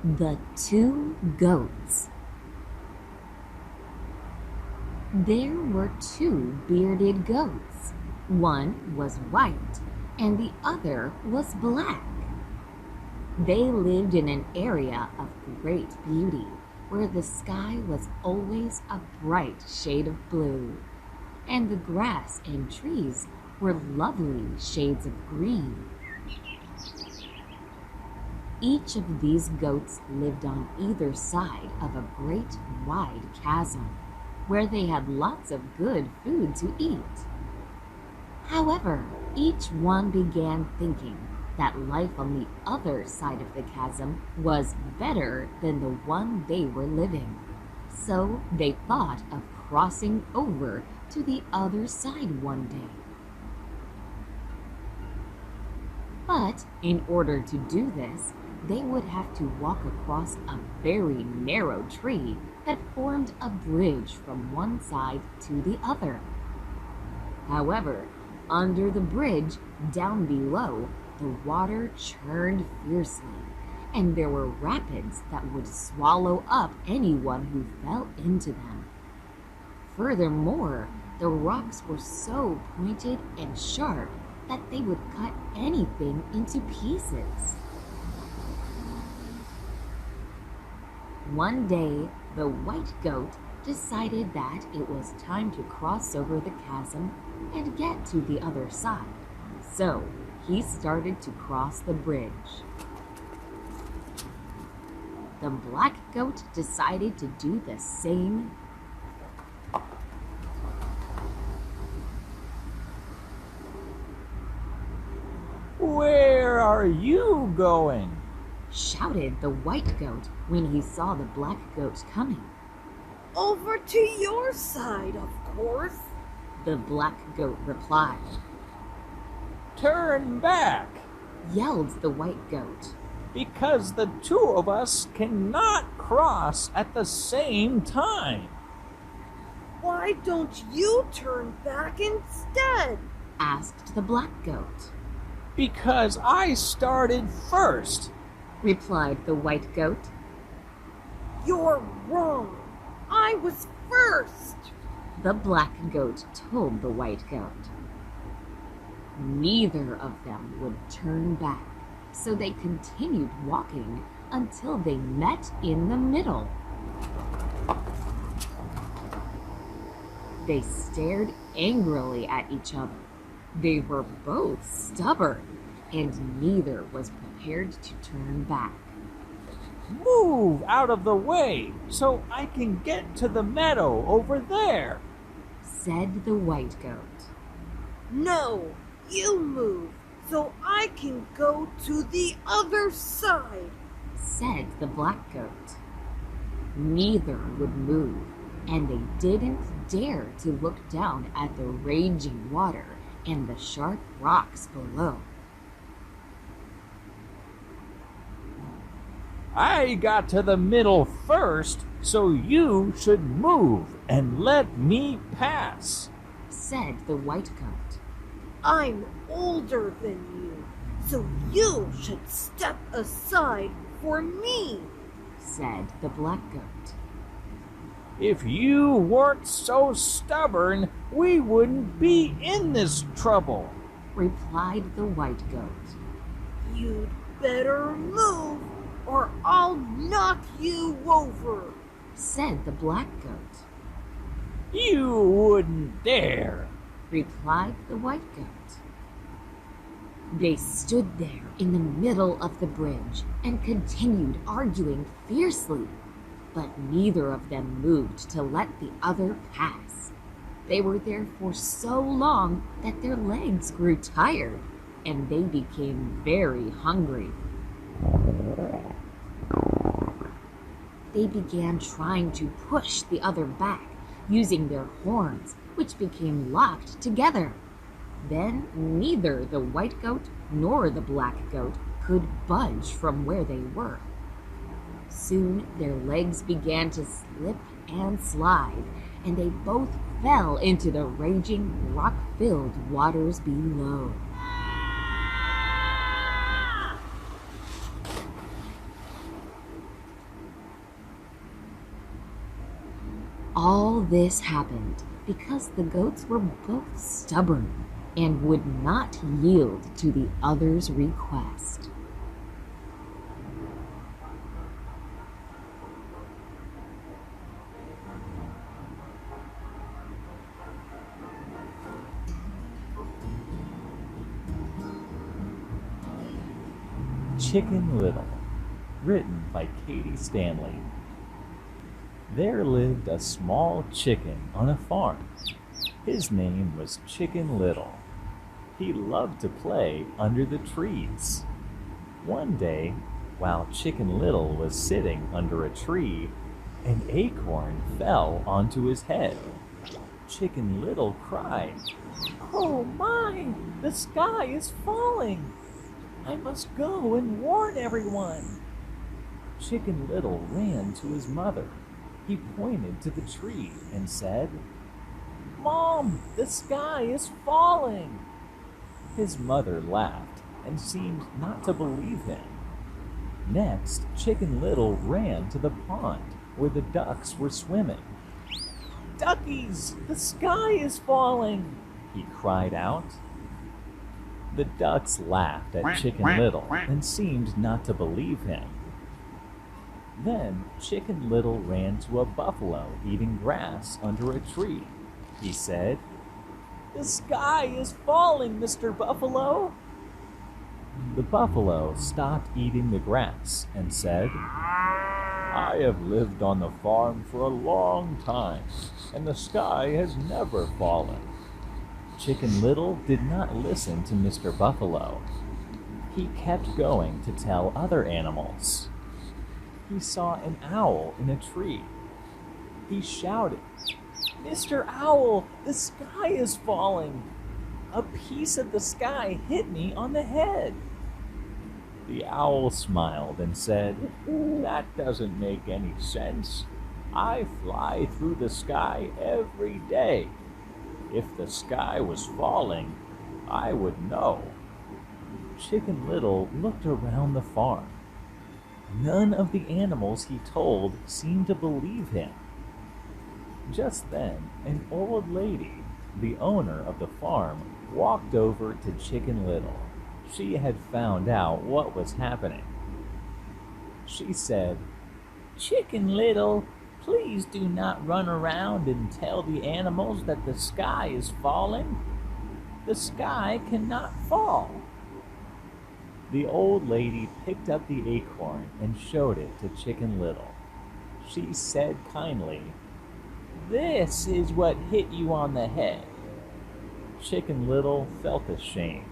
The Two Goats. There were two bearded goats. One was white and the other was black. They lived in an area of great beauty where the sky was always a bright shade of blue, and the grass and trees were lovely shades of green. Each of these goats lived on either side of a great wide chasm, where they had lots of good food to eat. However, each one began thinking that life on the other side of the chasm was better than the one they were living. So they thought of crossing over to the other side one day. But in order to do this, they would have to walk across a very narrow tree that formed a bridge from one side to the other. However, under the bridge, down below, the water churned fiercely, and there were rapids that would swallow up anyone who fell into them. Furthermore, the rocks were so pointed and sharp that they would cut anything into pieces. One day, the white goat decided that it was time to cross over the chasm and get to the other side. So he started to cross the bridge. The black goat decided to do the same. Where are you going? Shouted the white goat when he saw the black goat coming. Over to your side, of course, the black goat replied. Turn back, yelled the white goat, because the two of us cannot cross at the same time. Why don't you turn back instead? Asked the black goat. Because I started first, replied the white goat. You're wrong. I was first, the black goat told the white goat. Neither of them would turn back, so they continued walking until they met in the middle. They stared angrily at each other. They were both stubborn, and neither was prepared to turn back. Move out of the way so I can get to the meadow over there, said the white goat. No, you move so I can go to the other side, said the black goat. Neither would move, and they didn't dare to look down at the raging water and the sharp rocks below. I got to the middle first, so you should move and let me pass, said the white goat. I'm older than you, so you should step aside for me, said the black goat. If you weren't so stubborn, we wouldn't be in this trouble, replied the white goat. You'd better move, or I'll knock you over, said the black goat. You wouldn't dare, replied the white goat. They stood there in the middle of the bridge and continued arguing fiercely, but neither of them moved to let the other pass. They were there for so long that their legs grew tired, and they became very hungry. They began trying to push the other back, using their horns, which became locked together. Then neither the white goat nor the black goat could budge from where they were. Soon their legs began to slip and slide, and they both fell into the raging, rock-filled waters below. All this happened because the goats were both stubborn and would not yield to the other's request. Chicken Little, written by Katie Stanley. There lived a small chicken on a farm. His name was Chicken Little. He loved to play under the trees. One day, while Chicken Little was sitting under a tree, an acorn fell onto his head. Chicken Little cried, "Oh my, the sky is falling! I must go and warn everyone." Chicken Little ran to his mother. He pointed to the tree and said, "Mom, the sky is falling." His mother laughed and seemed not to believe him. Next, Chicken Little ran to the pond where the ducks were swimming. "Duckies, the sky is falling!" he cried out. The ducks laughed at Chicken Little and seemed not to believe him. Then Chicken Little ran to a buffalo eating grass under a tree. He said, "The sky is falling, Mr. Buffalo." The buffalo stopped eating the grass and said, "I have lived on the farm for a long time, and the sky has never fallen." Chicken Little did not listen to Mr. Buffalo. He kept going to tell other animals. He saw an owl in a tree. He shouted, "Mr. Owl, the sky is falling. A piece of the sky hit me on the head." The owl smiled and said, "That doesn't make any sense. I fly through the sky every day. If the sky was falling, I would know." Chicken Little looked around the farm. None of the animals he told seemed to believe him. Just then, an old lady, the owner of the farm, walked over to Chicken Little. She had found out what was happening. She said, "Chicken Little, please do not run around and tell the animals that the sky is falling. The sky cannot fall." The old lady picked up the acorn and showed it to Chicken Little. She said kindly, "This is what hit you on the head." Chicken Little felt ashamed.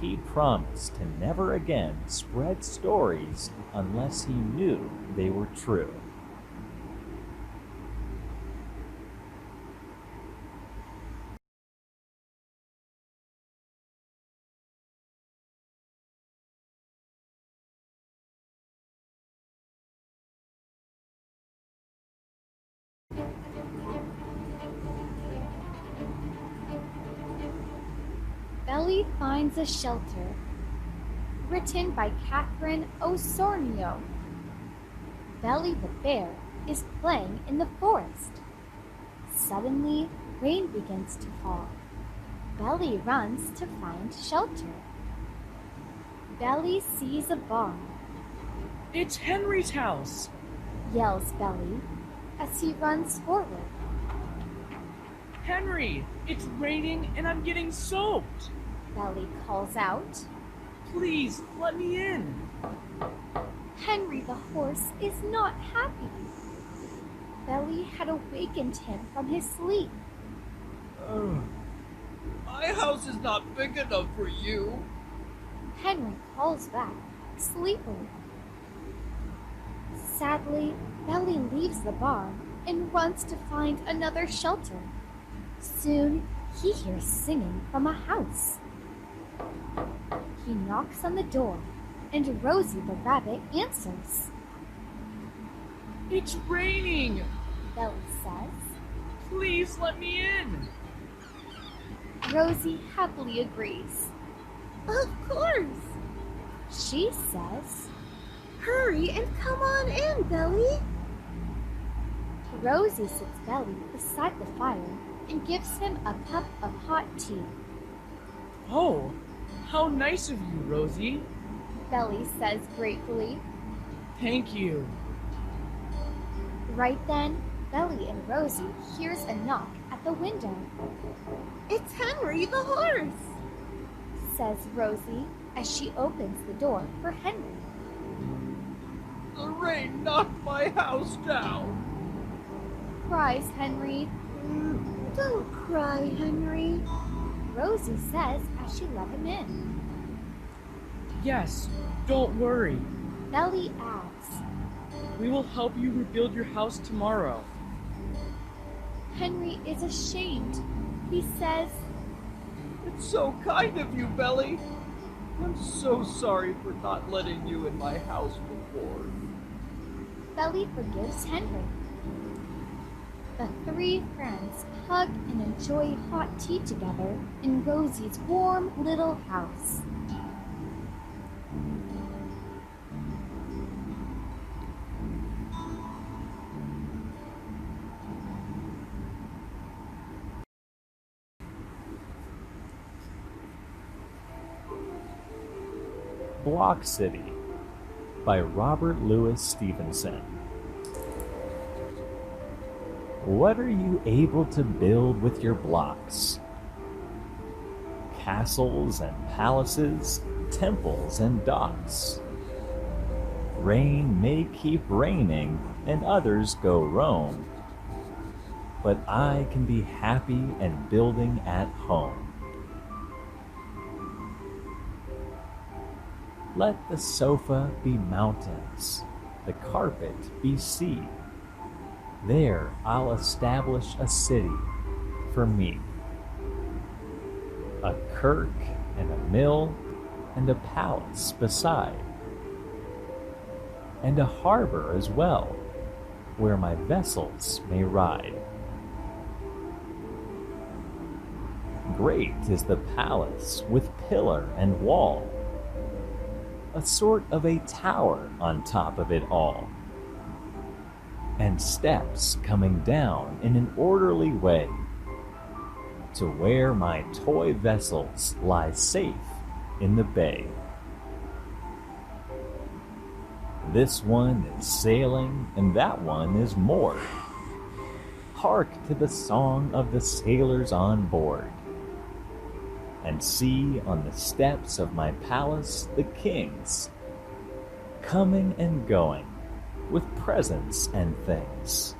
He promised to never again spread stories unless he knew they were true. Belly Finds a Shelter, written by Catherine Osornio. Belly the bear is playing in the forest. Suddenly, rain begins to fall. Belly runs to find shelter. Belly sees a barn. "It's Henry's house!" Yells Belly as he runs forward. "Henry, it's raining and I'm getting soaked! Belly calls out. Please, let me in!" Henry the horse is not happy. Belly had awakened him from his sleep. My house is not big enough for you." Henry calls back, sleepily. Sadly, Belly leaves the barn and runs to find another shelter. Soon, he hears singing from a house. He knocks on the door, and Rosie the rabbit answers. "It's raining! Belly says. Please let me in!" Rosie happily agrees. Of course! She says, Hurry and come on in, Belly! Rosie sits Belly beside the fire and gives him a cup of hot tea. Oh, how nice of you, Rosie. Belly says gratefully. Thank you. Right then, Belly and Rosie hears a knock at the window, It's Henry the horse. says Rosie as she opens the door for Henry. The rain knocked my house down. Cries Henry. Don't cry, Henry. Rosie says as she let him in. Yes, don't worry. Belly adds. We will help you rebuild your house tomorrow. Henry is ashamed. He says, It's so kind of you, Belly. I'm so sorry for not letting you in my house before. Belly forgives Henry. The three friends hug and enjoy hot tea together in Rosie's warm little house. Block City by Robert Louis Stevenson. What are you able to build with your blocks? Castles and palaces, temples and docks. Rain may keep raining and others go roam, but I can be happy and building at home. Let the sofa be mountains, the carpet be sea. There I'll establish a city for me. A kirk and a mill and a palace beside. And a harbor as well, where my vessels may ride. Great is the palace with pillar and wall, a sort of a tower on top of it all, and steps coming down in an orderly way to where my toy vessels lie safe in the bay. This one is sailing and that one is moored. Hark to the song of the sailors on board, and see on the steps of my palace the kings, coming and going with presents and things.